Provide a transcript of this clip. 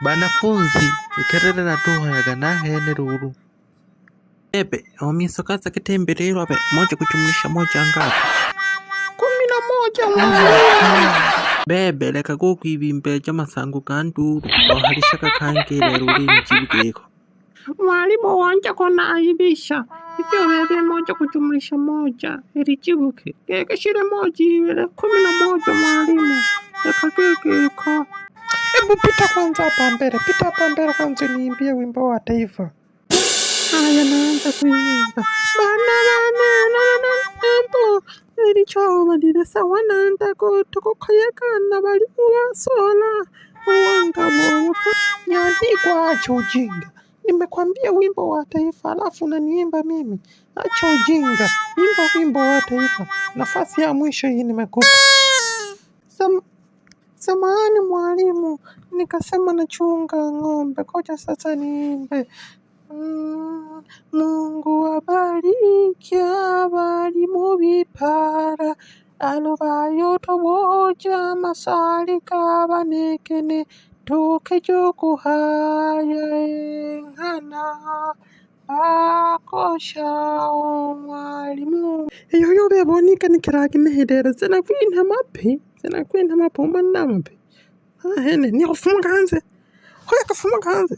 Banafunzi ikerere natuhayaga nahene ruru. Bebe, omisokaza kitemberero abe moja kujumlisha moja ngapi? 11 mwalimu. Bebe, leka kukwibimbeja masangu ganduru ohalishaka kangile rulimi jibugeko. Mwalimu wanje kona aibisha. Hivyo bebe moja kujumlisha moja ilijibuke. Keke shire moja iwele 11 mwalimu. Leka keke. Ebu pita kwanza hapa mbele. Pita hapa mbele kwanza niimbie wimbo wa taifa. Haya naanza kuimba. Mambo ilichobadilisa wananda kutokokayakana balimu wasola uwangabo nyandikwa acha ujinga. Nimekwambia wimbo wa taifa alafu unaniimba mimi. Acha ujinga. Imba wimbo wa taifa. Nafasi ya mwisho hii nimekupa. Samahani mwalimu, nikasema nachunga ng'ombe. Ngoja sasa niimbe. Mungu abariki abalimu b'ipara alubayo toboja masali kabanekene tukejo kuhaya enkana akosha mwalimu. Eyo bebonika nikiragi nehedera zena kwinta mapi umana mapi hene ni kufuma kanze hoya kafuma kanze